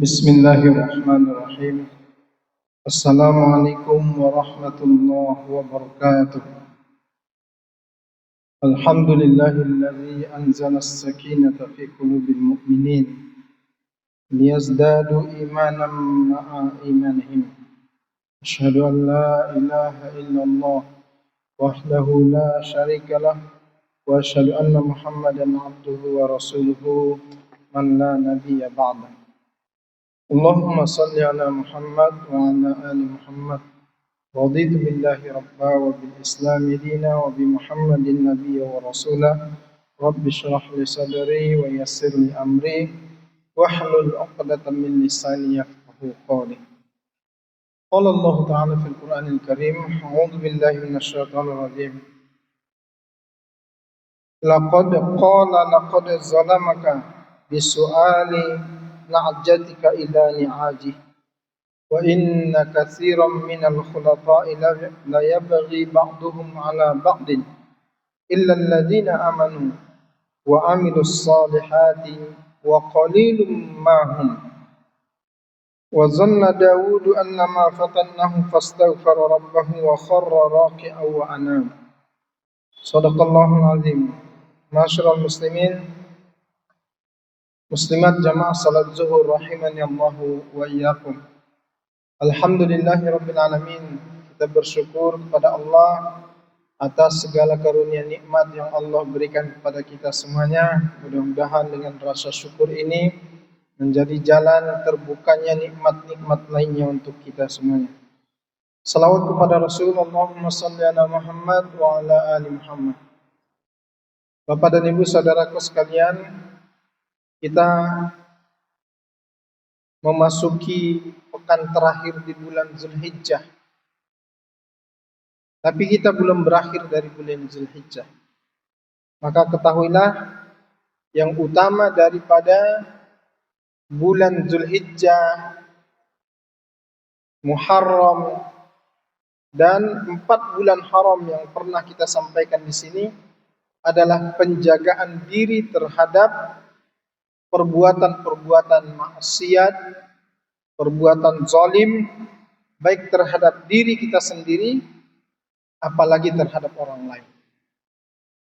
Bismillahirrahmanirrahim. Assalamualaikum warahmatullahi wabarakatuh. Alhamdulillahilladzi anzala as-sakinata fi qulubil mu'minin liyazdadu imanan ma'a imanihim. Asyhadu an la ilaha illallah wahdahu la syarika lah wa asyhadu anna Muhammadan abduhu wa rasuluhu man la nabiyya ba'dah. Allahumma salli ala Muhammad wa ala ali Muhammad. Raditu billahi rabba wa bil islami dina wa bi Muhammadin nabiyya wa rasulah. Rabbi shrah li sadri wa yassir li amri wahlul 'uqdatam min lisani yafqahu qawli. Qala Allah ta'ala fil Qur'anil Karim, a'udzu billahi minasy syaithanir rajim. Laqad zalamaka bisu'ali na'jatika ila ni'ajih wa inna katsiran minal khulata'i la yabghi ba'duhum 'ala ba'din illa alladhina amanu wa 'amilus salihati wa qalilum ma hum wa zanna Dawud annama fatannahu fastaghfara rabbahu wa kharra raki'an wa anam. Shadaqallahul azim. Ma'asyiral muslimin, muslimat jamaah salat zuhur rahimani Allahu wa iyyakum. Alhamdulillahirabbil alamin. Kita bersyukur kepada Allah atas segala karunia nikmat yang Allah berikan kepada kita semuanya. Mudah-mudahan dengan rasa syukur ini menjadi jalan terbukanya nikmat-nikmat lainnya untuk kita semuanya. Salawat kepada Rasulullah, Allahumma salli ala Muhammad wa ala ali Muhammad. Bapak dan Ibu saudaraku sekalian, kita memasuki pekan terakhir di bulan Zulhijjah. Tapi kita belum berakhir dari bulan Zulhijjah. Maka ketahuilah yang utama daripada bulan Zulhijjah, Muharram, dan 4 bulan haram yang pernah kita sampaikan di sini adalah penjagaan diri terhadap perbuatan-perbuatan maksiat, perbuatan zalim, baik terhadap diri kita sendiri, apalagi terhadap orang lain.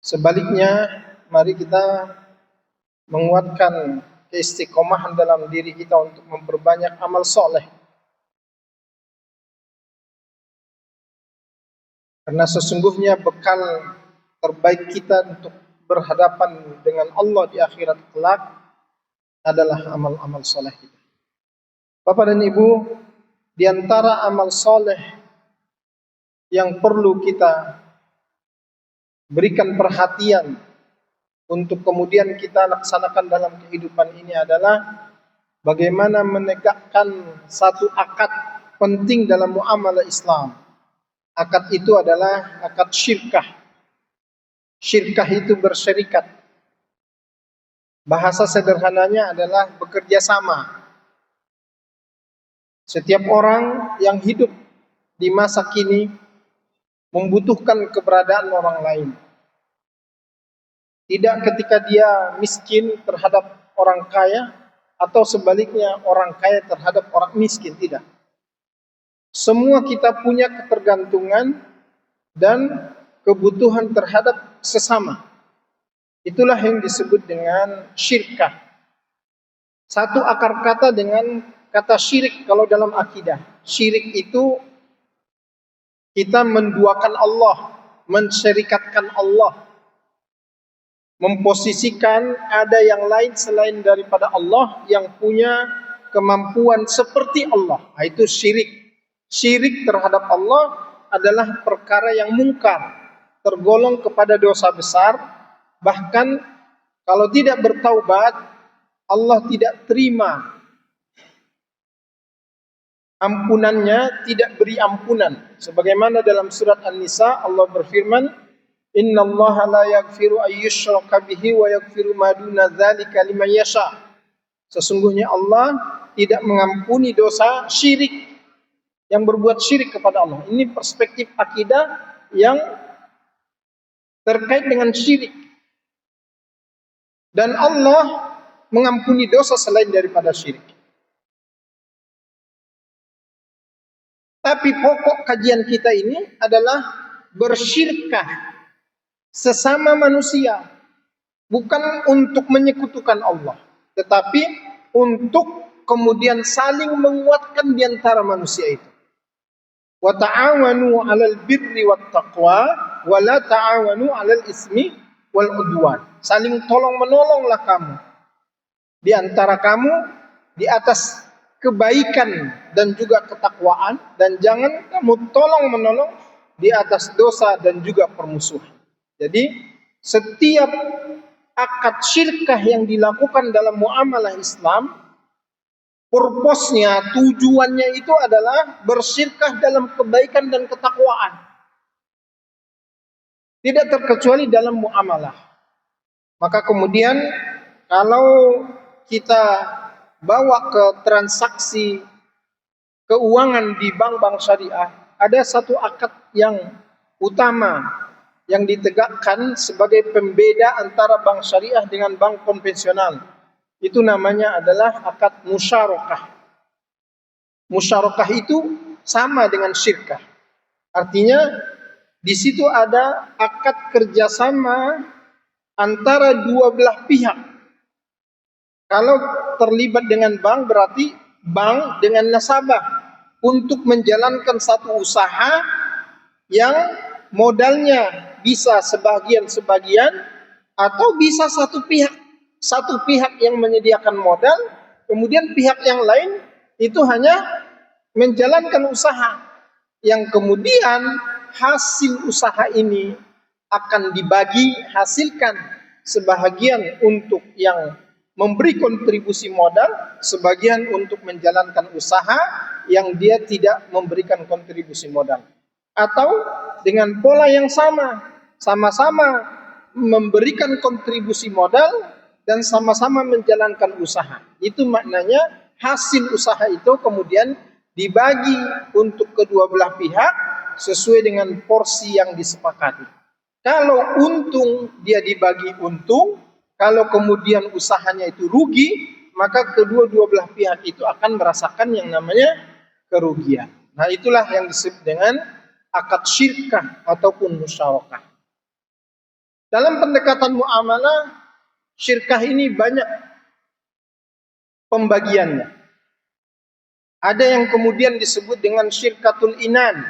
Sebaliknya, mari kita menguatkan keistiqomahan dalam diri kita untuk memperbanyak amal soleh. Karena sesungguhnya bekal terbaik kita untuk berhadapan dengan Allah di akhirat kelak adalah amal-amal soleh kita. Bapak dan Ibu, di antara amal soleh yang perlu kita berikan perhatian untuk kemudian kita laksanakan dalam kehidupan ini adalah bagaimana menegakkan satu akad penting dalam muamalah Islam. Akad itu adalah akad syirkah. Syirkah itu bersyirikat. Bahasa sederhananya adalah bekerja sama. Setiap orang yang hidup di masa kini membutuhkan keberadaan orang lain. Tidak ketika dia miskin terhadap orang kaya atau sebaliknya orang kaya terhadap orang miskin, tidak. Semua kita punya ketergantungan dan kebutuhan terhadap sesama. Itulah yang disebut dengan syirkah. Satu akar kata dengan kata syirik kalau dalam akidah. Syirik itu kita menduakan Allah, mensyirikatkan Allah, memposisikan ada yang lain selain daripada Allah yang punya kemampuan seperti Allah. Itu syirik. Syirik terhadap Allah adalah perkara yang mungkar, tergolong kepada dosa besar. Bahkan kalau tidak bertaubat, Allah tidak terima ampunannya, tidak beri ampunan. Sebagaimana dalam surat An-Nisa Allah berfirman, "Innallaha la yaghfiru ayyushraka bihi wa yaghfiru ma duna dzalika liman yasha." Sesungguhnya Allah tidak mengampuni dosa syirik, yang berbuat syirik kepada Allah. Ini perspektif akidah yang terkait dengan syirik. Dan Allah mengampuni dosa selain daripada syirik. Tapi pokok kajian kita ini adalah bersyirkah sesama manusia, bukan untuk menyekutukan Allah, tetapi untuk kemudian saling menguatkan di antara manusia itu. Wa ta'awanu 'alal birri wat taqwa wa la ta'awanu 'alal ismi wal udwan. Saling tolong-menolonglah kamu di antara kamu di atas kebaikan dan juga ketakwaan, dan jangan kamu tolong-menolong di atas dosa dan juga permusuhan. Jadi setiap akad syirkah yang dilakukan dalam muamalah Islam, purpose-nya, tujuannya itu adalah bersyirkah dalam kebaikan dan ketakwaan. Tidak terkecuali dalam muamalah. Maka kemudian kalau kita bawa ke transaksi keuangan di bank-bank syariah, ada satu akad yang utama yang ditegakkan sebagai pembeda antara bank syariah dengan bank konvensional. Itu namanya adalah akad musyarakah. Musyarakah itu sama dengan syirkah. Artinya di situ ada akad kerjasama antara dua belah pihak. Kalau terlibat dengan bank, berarti bank dengan nasabah untuk menjalankan satu usaha yang modalnya bisa sebagian-sebagian atau bisa satu pihak yang menyediakan modal, kemudian pihak yang lain itu hanya menjalankan usaha, yang kemudian hasil usaha ini akan hasilkan sebahagian untuk yang memberi kontribusi modal, sebagian untuk menjalankan usaha yang dia tidak memberikan kontribusi modal. Atau dengan pola yang sama-sama memberikan kontribusi modal dan sama-sama menjalankan usaha. Itu maknanya hasil usaha itu kemudian dibagi untuk kedua belah pihak sesuai dengan porsi yang disepakati. Kalau untung, dia dibagi untung. Kalau kemudian usahanya itu rugi, maka dua belah pihak itu akan merasakan yang namanya kerugian. Nah, itulah yang disebut dengan akad syirkah ataupun musyarakah. Dalam pendekatan muamalah, syirkah ini banyak pembagiannya. Ada yang kemudian disebut dengan syirkatul inan.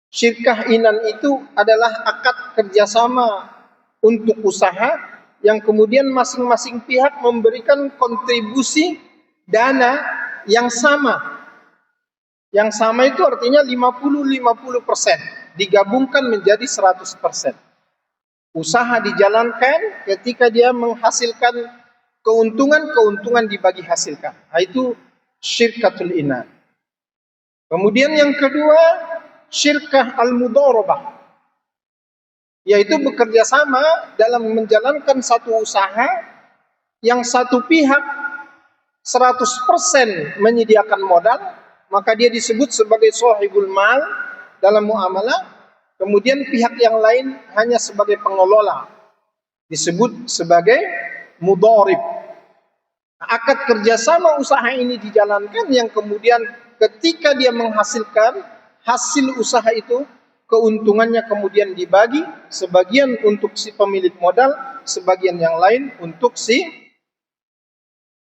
Syirkah inan itu adalah akad kerjasama untuk usaha yang kemudian masing-masing pihak memberikan kontribusi dana yang sama. Yang sama itu artinya 50-50%, digabungkan menjadi 100%. Usaha dijalankan, ketika dia menghasilkan keuntungan dibagi hasilkan. Nah, itu syirkatul inan. Kemudian yang kedua, syirkah al-mudharabah, yaitu bekerja sama dalam menjalankan satu usaha yang satu pihak 100% menyediakan modal, maka dia disebut sebagai sahibul mal dalam muamalah. Kemudian pihak yang lain hanya sebagai pengelola, disebut sebagai mudharib. Akad kerjasama usaha ini dijalankan yang kemudian ketika dia menghasilkan hasil usaha itu, keuntungannya kemudian dibagi, sebagian untuk si pemilik modal, sebagian yang lain untuk si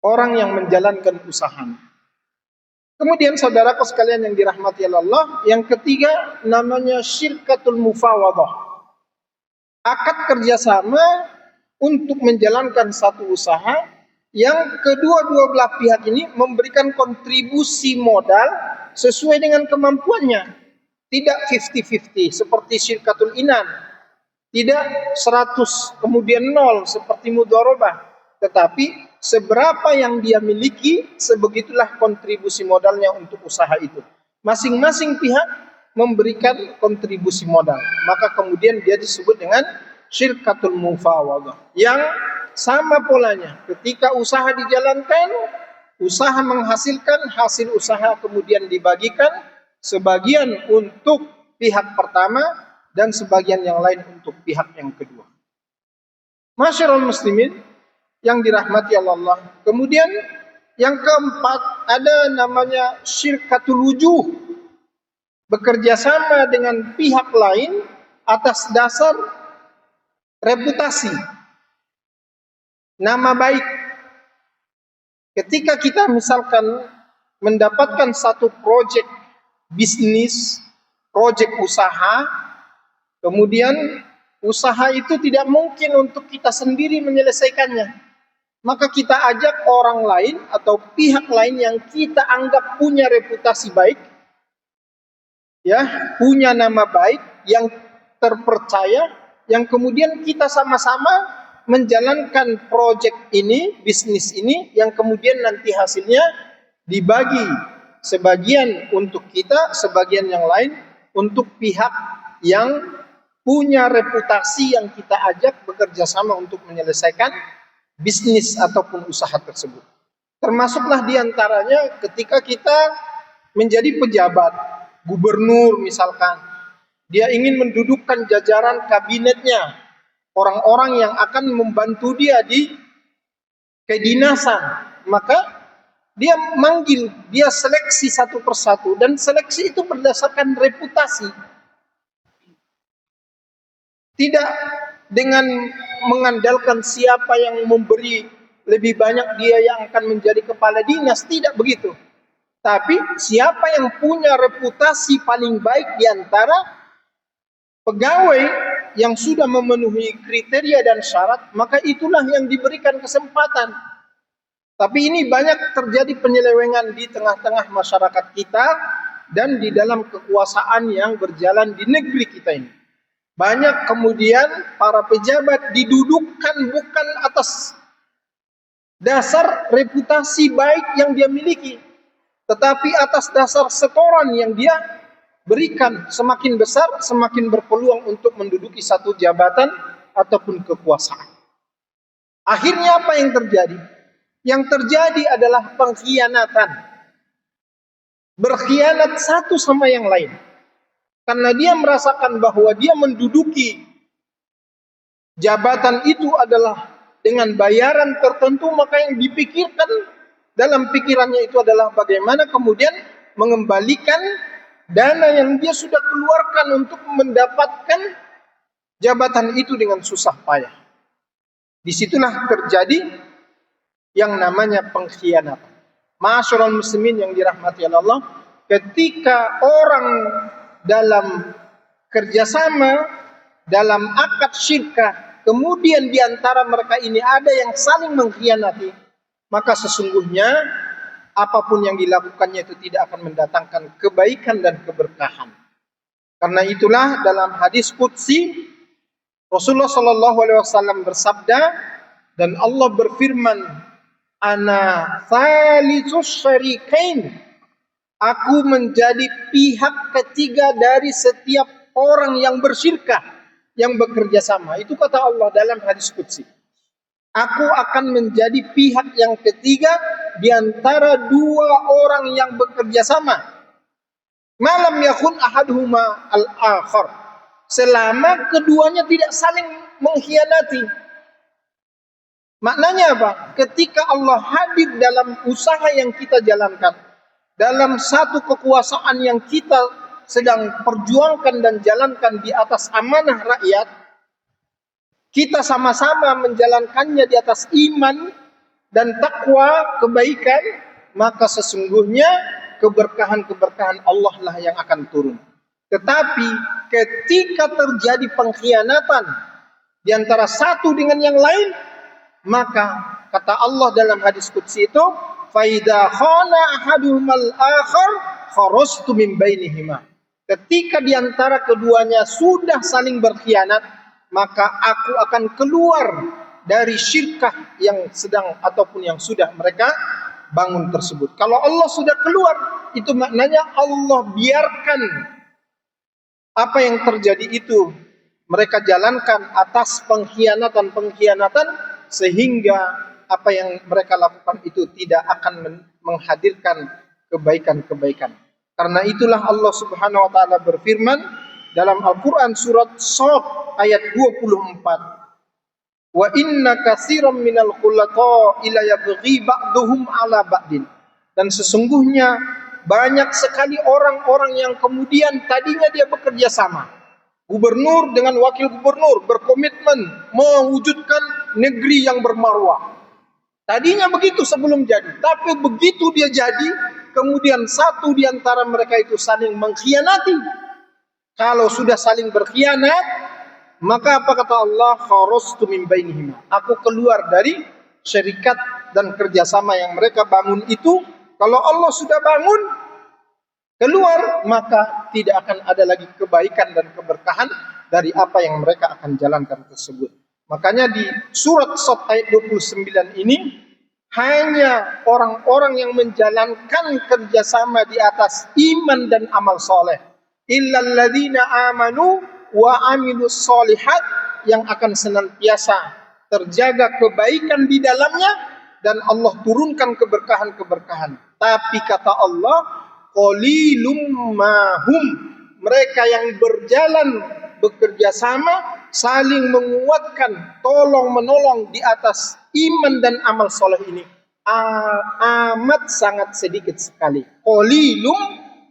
orang yang menjalankan usahanya. Kemudian saudaraku sekalian yang dirahmati Allah, yang ketiga namanya syirkatul mufawadah. Akad kerjasama untuk menjalankan satu usaha yang kedua-dua belah pihak ini memberikan kontribusi modal sesuai dengan kemampuannya. Tidak 50-50 seperti syirkatul inan. Tidak 100 kemudian 0 seperti mudharabah. Tetapi seberapa yang dia miliki, sebegitulah kontribusi modalnya untuk usaha itu. Masing-masing pihak memberikan kontribusi modal. Maka kemudian dia disebut dengan syirkatul mufawadah. Yang sama polanya. Ketika usaha dijalankan, usaha menghasilkan, hasil usaha kemudian dibagikan, sebagian untuk pihak pertama dan sebagian yang lain untuk pihak yang kedua. Masyarul muslimin yang dirahmati Allah. Kemudian yang keempat ada namanya syirkatul wujuh. bekerja sama dengan pihak lain atas dasar reputasi, nama baik. Ketika kita misalkan mendapatkan satu proyek bisnis, proyek usaha, kemudian usaha itu tidak mungkin untuk kita sendiri menyelesaikannya. Maka kita ajak orang lain atau pihak lain yang kita anggap punya reputasi baik, ya, punya nama baik, yang terpercaya, yang kemudian kita sama-sama menjalankan proyek ini, bisnis ini, yang kemudian nanti hasilnya dibagi sebagian untuk kita, sebagian yang lain untuk pihak yang punya reputasi yang kita ajak bekerja sama untuk menyelesaikan bisnis ataupun usaha tersebut. Termasuklah diantaranya ketika kita menjadi pejabat, gubernur misalkan, dia ingin mendudukkan jajaran kabinetnya, orang-orang yang akan membantu dia di kedinasan, maka dia manggil, dia seleksi satu persatu, dan seleksi itu berdasarkan reputasi. Tidak dengan mengandalkan siapa yang memberi lebih banyak dia yang akan menjadi kepala dinas, tidak begitu. Tapi siapa yang punya reputasi paling baik di antara pegawai yang sudah memenuhi kriteria dan syarat, maka itulah yang diberikan kesempatan. Tapi ini banyak terjadi penyelewengan di tengah-tengah masyarakat kita dan di dalam kekuasaan yang berjalan di negeri kita ini. Banyak kemudian para pejabat didudukkan bukan atas dasar reputasi baik yang dia miliki, tetapi atas dasar setoran yang dia berikan. Semakin besar, semakin berpeluang untuk menduduki satu jabatan ataupun kekuasaan. Akhirnya apa yang terjadi? Yang terjadi adalah pengkhianatan. Berkhianat satu sama yang lain. Karena dia merasakan bahwa dia menduduki jabatan itu adalah dengan bayaran tertentu, maka yang dipikirkan dalam pikirannya itu adalah bagaimana kemudian mengembalikan dana yang dia sudah keluarkan untuk mendapatkan jabatan itu dengan susah payah. Disitulah terjadi yang namanya pengkhianatan. Ma'asyiral muslimin yang dirahmati Allah, ketika orang dalam kerjasama, dalam akad syirkah, kemudian diantara mereka ini ada yang saling mengkhianati, maka sesungguhnya apapun yang dilakukannya itu tidak akan mendatangkan kebaikan dan keberkahan. Karena itulah dalam hadis qudsi Rasulullah SAW bersabda, dan Allah berfirman, "Ana thalitsus syarikain." Aku menjadi pihak ketiga dari setiap orang yang bersyirkah, yang bekerja sama. Itu kata Allah dalam hadis qudsi. Aku akan menjadi pihak yang ketiga di antara dua orang yang bekerja sama. Malam yakun ahaduhuma al-akhar. Selama keduanya tidak saling mengkhianati. Maknanya apa? Ketika Allah hadir dalam usaha yang kita jalankan, dalam satu kekuasaan yang kita sedang perjuangkan dan jalankan di atas amanah rakyat, kita sama-sama menjalankannya di atas iman dan takwa, kebaikan, maka sesungguhnya keberkahan-keberkahan Allah lah yang akan turun. Tetapi ketika terjadi pengkhianatan di antara satu dengan yang lain, maka kata Allah dalam hadis qudsi itu, "Faida khana ahaduhumal akhar kharastu min bainihima." Ketika di antara keduanya sudah saling berkhianat, maka aku akan keluar dari syirkah yang sedang ataupun yang sudah mereka bangun tersebut. Kalau Allah sudah keluar, itu maknanya Allah biarkan apa yang terjadi itu mereka jalankan atas pengkhianatan-pengkhianatan, sehingga apa yang mereka lakukan itu tidak akan menghadirkan kebaikan-kebaikan. Karena itulah Allah Subhanahu wa taala berfirman dalam Al-Qur'an surat Shad ayat 24. Wa inna katsiran minal khulaqa'i la yabghi ba'duhum 'ala ba'din. Dan sesungguhnya banyak sekali orang-orang yang kemudian tadinya dia bekerja sama. Gubernur dengan wakil gubernur berkomitmen mewujudkan negeri yang bermarwah. Tadinya begitu sebelum jadi, tapi begitu dia jadi, kemudian satu di antara mereka itu saling mengkhianati. Kalau sudah saling berkhianat, maka apa kata Allah? Kharastu min bainihima. Aku keluar dari syarikat dan kerjasama yang mereka bangun itu. Kalau Allah sudah bangun, keluar, maka tidak akan ada lagi kebaikan dan keberkahan dari apa yang mereka akan jalankan tersebut. Makanya di surat Shad ayat 29 ini, hanya orang-orang yang menjalankan kerjasama di atas iman dan amal soleh. Illal ladzina amanu wa amilus solihat, yang akan senantiasa terjaga kebaikan di dalamnya dan Allah turunkan keberkahan-keberkahan. Tapi kata Allah, qalilum mahum, mereka yang berjalan bekerja sama, saling menguatkan, tolong menolong di atas iman dan amal soleh ini amat sangat sedikit sekali. Qalilum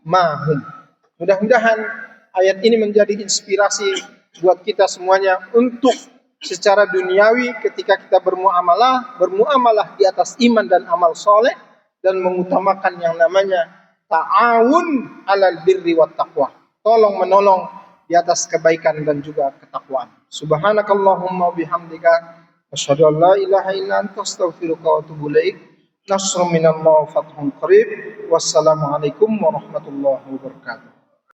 mahum. Mudah-mudahan ayat ini menjadi inspirasi buat kita semuanya untuk secara duniawi ketika kita bermuamalah di atas iman dan amal soleh, dan mengutamakan yang namanya ta'awun alal birri wat taqwa, tolong menolong di atas kebaikan dan juga ketakwaan. Subhanakallahumma bihamdika asyhadu an la ilaha illa anta astaghfiruka wa atubu ilaik. Nasrun minallah fathun qarib. Wassalamualaikum warahmatullahi wabarakatuh.